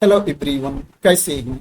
Hello everyone, कैसे हैं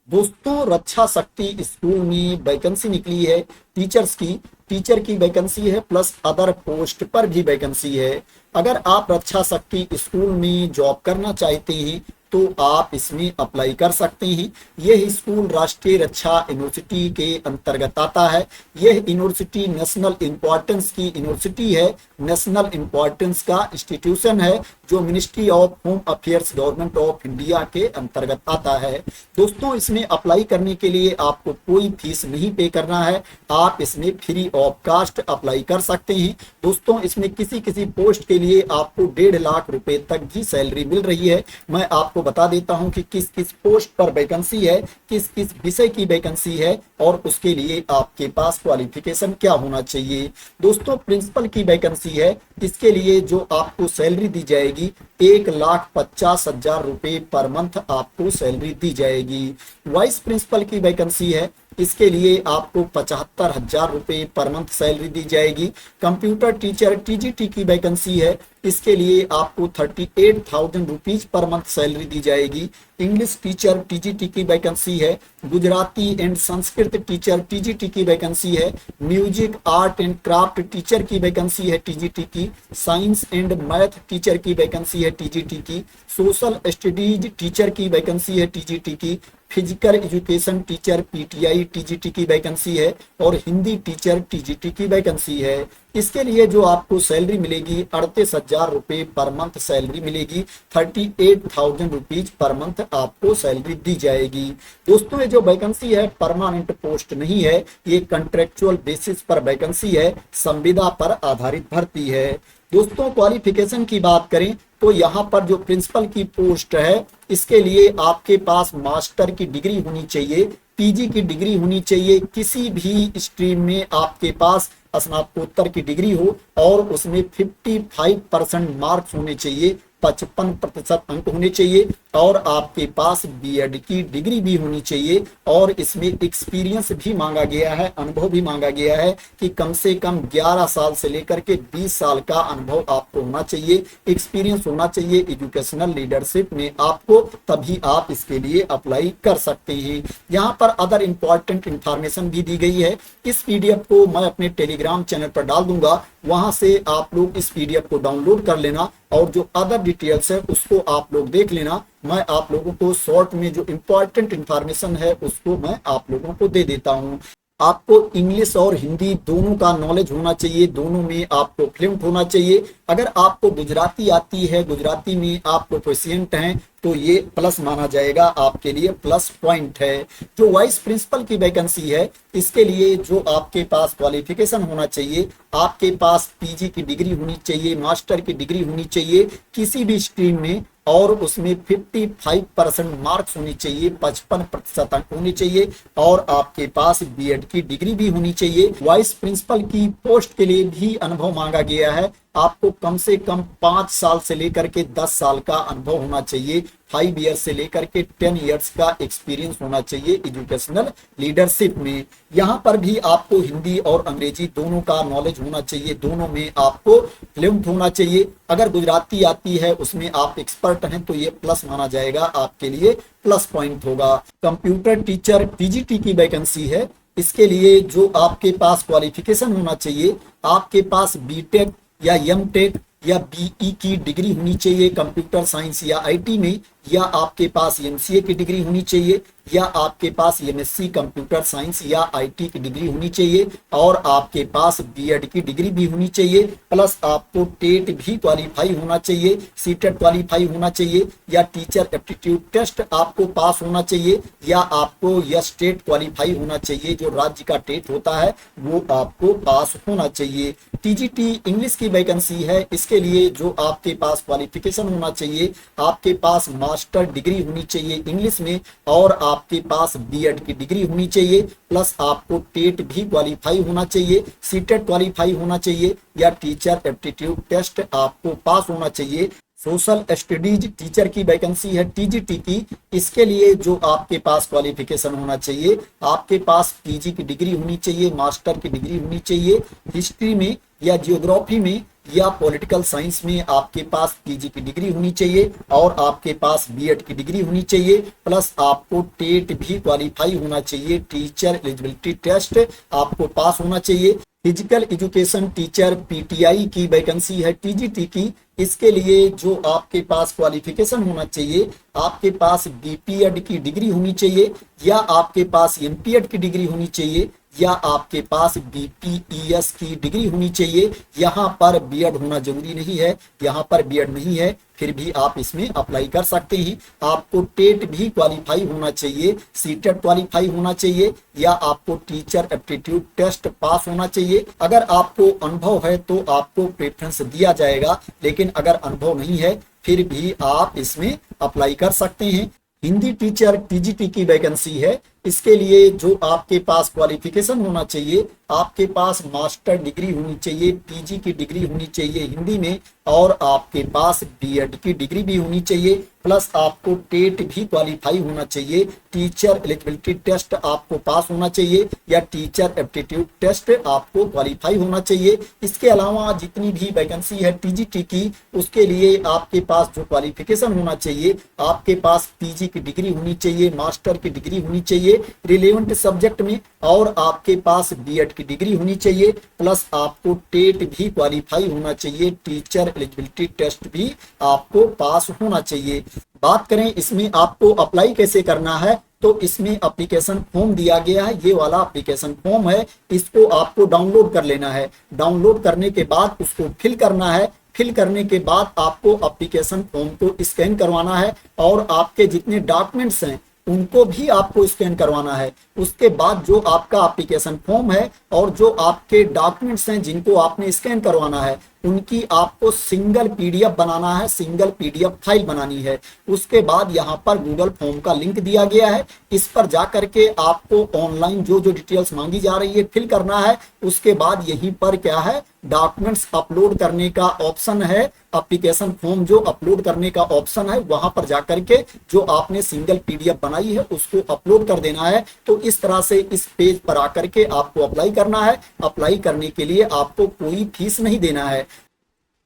दोस्तों। रक्षा शक्ति स्कूल में वैकेंसी निकली है टीचर की वैकेंसी है, प्लस अदर पोस्ट पर भी वैकेंसी है। अगर आप रक्षा शक्ति स्कूल में जॉब करना चाहते हैं तो आप इसमें अप्लाई कर सकते हैं। यह स्कूल राष्ट्रीय रक्षा यूनिवर्सिटी के अंतर्गत आता है। यह यूनिवर्सिटी नेशनल इंपॉर्टेंस की यूनिवर्सिटी है, नेशनल इंपॉर्टेंस का इंस्टीट्यूशन है जो ministry of home affairs government of India के अंतर्गत आता है। दोस्तों, इसमें अप्लाई करने के लिए आपको कोई फीस नहीं पे करना है, आप इसमें फ्री ऑफ कास्ट अप्लाई कर सकते हैं। दोस्तों, इसमें किसी किसी पोस्ट के लिए आपको 1.5 लाख रुपए तक भी सैलरी मिल रही है। मैं आपको बता देता हूं कि किस किस पोस्ट पर वैकेंसी है, किस किस विषय की वैकेंसी है और उसके लिए आपके पास क्वालिफिकेशन क्या होना चाहिए। दोस्तों, प्रिंसिपल की वैकेंसी है, इसके लिए जो आपको सैलरी दी जाएगी 1,50,000 रुपए पर मंथ आपको सैलरी दी जाएगी। वाइस प्रिंसिपल की वैकेंसी है, इसके लिए आपको 75,000 रुपए पर मंथ सैलरी दी जाएगी। कंप्यूटर टीचर टीजीटी की वैकेंसी है, इसके लिए आपको 38,000 रुपीज पर मंथ सैलरी दी जाएगी। इंग्लिश टीचर टीजीटी की वैकेंसी है। Gujarati and Sanskrit teacher TGT की वैकेंसी है। Music art and craft teacher की वैकेंसी है टीजीटी की। साइंस एंड मैथ टीचर की वैकेंसी है टीजीटी की। सोशल स्टडीज टीचर की वैकेंसी है टीजीटी की। Physical education teacher PTI TGT की वैकेंसी है और हिंदी टीचर टीजीटी की वैकेंसी है। इसके लिए जो आपको सैलरी मिलेगी 38,000 रुपए पर मंथ सैलरी मिलेगी। 38,000 रुपीज पर मंथ आपको सैलरी दी जाएगी। दोस्तों, ये जो वैकेंसी है परमानेंट पोस्ट नहीं है, ये कॉन्ट्रेक्चुअल बेसिस पर वैकेंसी है, संविदा पर आधारित भर्ती है। दोस्तों, क्वालिफिकेशन की बात करें तो यहाँ पर जो प्रिंसिपल की पोस्ट है इसके लिए आपके पास मास्टर की डिग्री होनी चाहिए, पीजी की डिग्री होनी चाहिए। किसी भी स्ट्रीम में आपके पास स्नातकोत्तर की डिग्री हो और उसमें 55% मार्क्स होने चाहिए, 55% अंक होने चाहिए और आपके पास बीएड की डिग्री भी होनी चाहिए। और इसमें एक्सपीरियंस भी मांगा गया है, अनुभव भी मांगा गया है कि कम से कम 11 साल से लेकर के 20 साल का अनुभव आपको होना चाहिए, एक्सपीरियंस होना चाहिए एजुकेशनल लीडरशिप में आपको, तभी आप इसके लिए अप्लाई कर सकते हैं। यहाँ पर अदर इंपॉर्टेंट इंफॉर्मेशन भी दी गई है। इस पीडीएफ को मैं अपने टेलीग्राम चैनल पर डाल दूंगा, वहां से आप लोग इस पीडीएफ को डाउनलोड कर लेना और जो अदर डिटेल्स है उसको आप लोग देख लेना। मैं आप लोगों को शॉर्ट में जो इंपॉर्टेंट इंफॉर्मेशन है उसको मैं आप लोगों को दे देता हूं। आपको इंग्लिश और हिंदी दोनों का नॉलेज होना चाहिए, दोनों में आपको फ्लुएंट होना चाहिए। अगर आपको गुजराती आती है, गुजराती में आप प्रोफिशिएंट हैं तो ये प्लस माना जाएगा, आपके लिए प्लस पॉइंट है। जो वाइस प्रिंसिपल की वैकेंसी है इसके लिए जो आपके पास क्वालिफिकेशन होना चाहिए, आपके पास पीजी की डिग्री होनी चाहिए, मास्टर की डिग्री होनी चाहिए किसी भी स्ट्रीम में और उसमें 55% मार्क्स होनी चाहिए, 55% अंक होने चाहिए और आपके पास बीएड की डिग्री भी होनी चाहिए। वाइस प्रिंसिपल की पोस्ट के लिए भी अनुभव मांगा गया है, आपको कम से कम 5 साल से लेकर के 10 साल का अनुभव होना चाहिए, 5 ईयर्स से लेकर के 10 ईयर्स का एक्सपीरियंस होना चाहिए एजुकेशनल लीडरशिप में। यहाँ पर भी आपको हिंदी और अंग्रेजी दोनों का नॉलेज होना चाहिए, दोनों में आपको फ्लुएंट होना चाहिए। अगर गुजराती आती है उसमें आप एक्सपर्ट हैं तो ये प्लस माना जाएगा, आपके लिए प्लस पॉइंट होगा। कंप्यूटर टीचर पीजीटी की वैकेंसी है, इसके लिए जो आपके पास क्वालिफिकेशन होना चाहिए, आपके पास बीटेक या एमटेक या बीई की डिग्री होनी चाहिए कंप्यूटर साइंस या आईटी में, या आपके पास एमसीए की डिग्री होनी चाहिए, या आपके पास एमएससी कंप्यूटर साइंस या आईटी की डिग्री होनी चाहिए और आपके पास बीएड की डिग्री भी होनी चाहिए। प्लस आपको टेट भी क्वालिफाई होना चाहिए, सीटेट क्वालिफाई होना चाहिए, या टीचर एप्टीट्यूड टेस्ट आपको पास होना चाहिए, या आपको यस टेट क्वालिफाई होना चाहिए, जो राज्य का टेट होता है वो आपको पास होना चाहिए। टीजीटी इंग्लिश की वैकेंसी है, इसके लिए जो आपके पास क्वालिफिकेशन होना चाहिए, आपके पास मास्टर डिग्री होनी चाहिए इंग्लिश में और आपके पास बीएड की डिग्री होनी चाहिए। प्लस आपको टेट भी क्वालिफाई होना चाहिए, सीटेट क्वालिफाई होना चाहिए, या टीचर एप्टीट्यूड टेस्ट आपको पास होना चाहिए। सोशल स्टडीज टीचर की वैकेंसी है टीजीटी की, इसके लिए जो आपके पास क्वालिफिकेशन होना चाहिए, आपके पास पीजी की डिग्री होनी चाहिए, मास्टर की डिग्री होनी चाहिए हिस्ट्री में या जियोग्राफी में, या पॉलिटिकल साइंस में आपके पास पीजी की डिग्री होनी चाहिए और आपके पास बीएड की डिग्री होनी चाहिए, प्लस आपको टेट भी क्वालिफाई होना चाहिए, टीचर एलिजिबिलिटी टेस्ट आपको पास होना चाहिए। फिजिकल एजुकेशन टीचर पीटीआई की वैकेंसी है, टीजीटी की। इसके लिए जो आपके पास क्वालिफिकेशन होना चाहिए, आपके पास बीपीएड की डिग्री होनी चाहिए या आपके पास एमपीएड की डिग्री होनी चाहिए या आपके पास बीपीईएस की डिग्री होनी चाहिए। यहाँ पर बीएड होना जरूरी नहीं है, यहाँ पर बीएड नहीं है, फिर भी आप इसमें अप्लाई कर सकते हैं। आपको टेट भी क्वालिफाई होना चाहिए, सीटेट क्वालिफाई होना चाहिए या आपको टीचर एप्टीट्यूड टेस्ट पास होना चाहिए। अगर आपको अनुभव है तो आपको प्रेफरेंस दिया जाएगा, लेकिन अगर अनुभव नहीं है फिर भी आप इसमें अप्लाई कर सकते हैं। हिंदी टीचर टीजीटी की वैकेंसी है। इसके लिए जो आपके पास क्वालिफिकेशन होना चाहिए, आपके पास मास्टर डिग्री होनी चाहिए, पीजी की डिग्री होनी चाहिए हिंदी में और आपके पास बीएड की डिग्री भी होनी चाहिए, प्लस आपको टेट भी क्वालिफाई होना चाहिए, टीचर एलिजिबिलिटी टेस्ट आपको पास होना चाहिए या टीचर एप्टीट्यूड टेस्ट आपको क्वालिफाई होना चाहिए। इसके अलावा जितनी भी वैकेंसी है टीजीटी की, उसके लिए आपके पास जो क्वालिफिकेशन होना चाहिए, आपके पास पीजी की डिग्री होनी चाहिए, मास्टर की डिग्री होनी चाहिए रिलेवेंट सब्जेक्ट में और आपके पास बीएड की डिग्री होनी चाहिए, प्लस आपको टेट भी क्वालिफाई होना चाहिए, टीचर एलिजिबिलिटी टेस्ट भी आपको पास होना चाहिए। बात करें इसमें आपको अप्लाई कैसे करना है, तो इसमें एप्लीकेशन फॉर्म दिया गया है। ये वाला एप्लीकेशन फॉर्म है, इसको आपको डाउनलोड कर लेना है। डाउनलोड करने के बाद उसको फिल करना है। फिल करने के बाद आपको एप्लीकेशन फॉर्म को स्कैन करवाना है और आपके जितने डॉक्यूमेंट्स हैं उनको भी आपको स्कैन करवाना है। उसके बाद जो आपका एप्लीकेशन फॉर्म है और जो आपके डॉक्यूमेंट्स हैं जिनको आपने स्कैन करवाना है, उनकी आपको सिंगल पीडीएफ बनाना है, सिंगल पीडीएफ फाइल बनानी है। उसके बाद यहाँ पर गूगल फॉर्म का लिंक दिया गया है, इस पर जा करके आपको ऑनलाइन जो जो डिटेल्स मांगी जा रही है फिल करना है। उसके बाद यहीं पर क्या है, डॉक्यूमेंट्स अपलोड करने का ऑप्शन है, एप्लीकेशन फॉर्म जो अपलोड करने का ऑप्शन है, वहां पर जाकर के जो आपने सिंगल पीडीएफ बनाई है उसको अपलोड कर देना है। तो इस तरह से इस पेज पर आकर के आपको अप्लाई करना है। अप्लाई करने के लिए आपको कोई फीस नहीं देना है।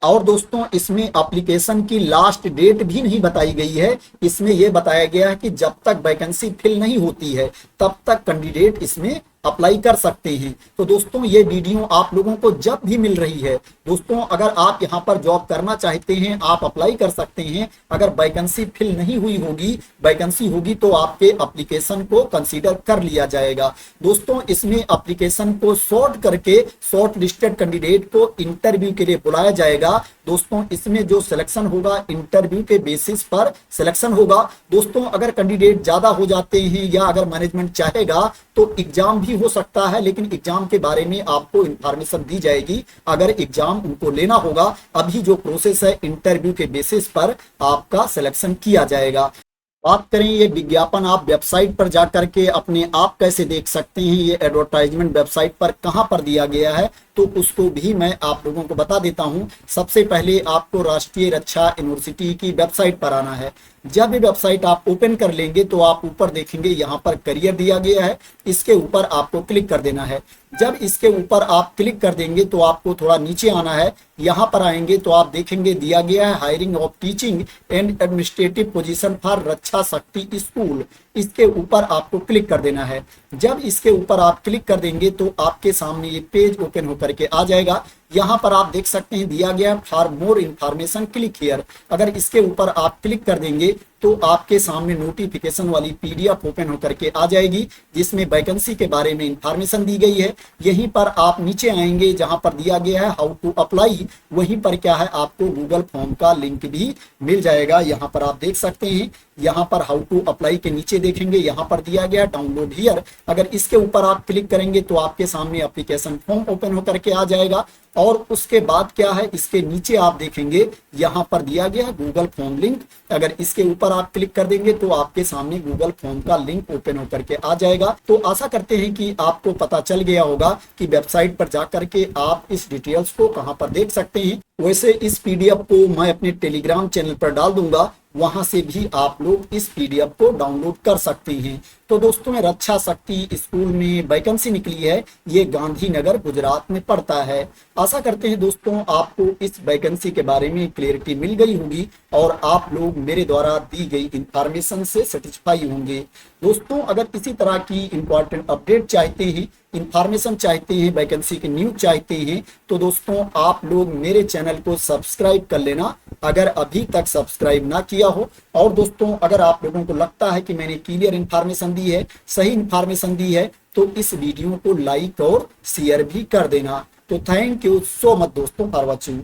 और दोस्तों इसमें एप्लीकेशन की लास्ट डेट भी नहीं बताई गई है। इसमें यह बताया गया है कि जब तक वैकेंसी फिल नहीं होती है तब तक कैंडिडेट इसमें अप्लाई कर सकते हैं। तो दोस्तों ये वीडियो आप लोगों को जब भी मिल रही है, दोस्तों अगर आप यहां पर जॉब करना चाहते हैं आप अप्लाई कर सकते हैं। अगर वैकेंसी फिल नहीं हुई होगी, वैकेंसी होगी तो आपके एप्लीकेशन को कंसीडर कर लिया जाएगा। दोस्तों इसमें एप्लीकेशन को सॉर्ट करके शॉर्ट लिस्टेड कैंडिडेट को इंटरव्यू के लिए बुलाया जाएगा। दोस्तों इसमें जो सिलेक्शन होगा इंटरव्यू के बेसिस पर सिलेक्शन होगा। दोस्तों अगर कैंडिडेट ज्यादा हो जाते हैं या अगर मैनेजमेंट चाहेगा तो एग्जाम भी हो सकता है, लेकिन एग्जाम के बारे में आपको इंफॉर्मेशन दी जाएगी अगर एग्जाम उनको लेना होगा। अभी जो प्रोसेस है इंटरव्यू के बेसिस पर आपका सिलेक्शन किया जाएगा। बात करें ये विज्ञापन आप वेबसाइट पर जाकर के अपने आप कैसे देख सकते हैं, ये एडवर्टाइजमेंट वेबसाइट पर कहां पर दिया गया है तो उसको भी मैं आप लोगों को बता देता हूं। सबसे पहले आपको राष्ट्रीय रक्षा यूनिवर्सिटी की वेबसाइट पर आना है। जब ये वेबसाइट आप ओपन कर लेंगे तो आप ऊपर देखेंगे यहाँ पर करियर दिया गया है, इसके ऊपर आपको क्लिक कर देना है। जब इसके ऊपर आप क्लिक कर देंगे तो आपको थोड़ा नीचे आना है। यहाँ पर आएंगे तो आप देखेंगे दिया गया है hiring of teaching and administrative position for Raksha Shakti school. इसके ऊपर आपको क्लिक कर देना है। जब इसके ऊपर आप क्लिक कर देंगे तो आपके सामने ये पेज ओपन होकर के आ जाएगा। यहाँ पर आप देख सकते हैं दिया गया for more information click here. अगर इसके ऊपर आप क्लिक कर देंगे तो आपके सामने नोटिफिकेशन वाली पीडीएफ ओपन होकर के आ जाएगी जिसमें वैकेंसी के बारे में इंफॉर्मेशन दी गई है। यहीं पर आप नीचे आएंगे जहां पर दिया गया है हाउ टू अप्लाई, वहीं पर क्या है आपको गूगल फॉर्म का लिंक भी मिल जाएगा। यहाँ पर आप देख सकते हैं, यहाँ पर हाउ टू अप्लाई के नीचे देखेंगे यहाँ पर दिया गया डाउनलोड हियर। अगर इसके ऊपर आप क्लिक करेंगे तो आपके सामने एप्लीकेशन फॉर्म ओपन होकर के आ जाएगा। और उसके बाद क्या है इसके नीचे आप देखेंगे यहाँ पर दिया गया गूगल फॉर्म लिंक। अगर इसके ऊपर आप क्लिक कर देंगे तो आपके सामने गूगल फॉर्म का लिंक ओपन होकर के आ जाएगा। तो आशा करते हैं कि आपको पता चल गया होगा कि वेबसाइट पर जाकर के आप इस डिटेल्स को कहां पर देख सकते हैं। वैसे इस पीडीएफ को मैं अपने टेलीग्राम चैनल पर डाल दूंगा, वहां से भी आप लोग इस पीडीएफ को डाउनलोड कर सकते हैं। तो दोस्तों, में रक्षा शक्ति स्कूल में वैकेंसी निकली है, ये गांधीनगर गुजरात में पड़ता है। आशा करते हैं दोस्तों आपको इस वैकेंसी के बारे में क्लियरिटी मिल गई होगी और आप लोग मेरे द्वारा दी गई इंफॉर्मेशन से सेटिस्फाई होंगे। दोस्तों, अगर इसी तरह की इंपॉर्टेंट अपडेट चाहते हैं, इंफॉर्मेशन चाहते हैं, वैकेंसी की न्यूज चाहते हैं, तो दोस्तों आप लोग मेरे चैनल को सब्सक्राइब कर लेना अगर अभी तक सब्सक्राइब ना किया हो। और दोस्तों, अगर आप लोगों को लगता है कि मैंने क्लियर इंफॉर्मेशन दी है, सही इंफॉर्मेशन दी है, तो इस वीडियो को लाइक और शेयर भी कर देना। तो थैंक यू सो मच दोस्तों फॉर वॉचिंग।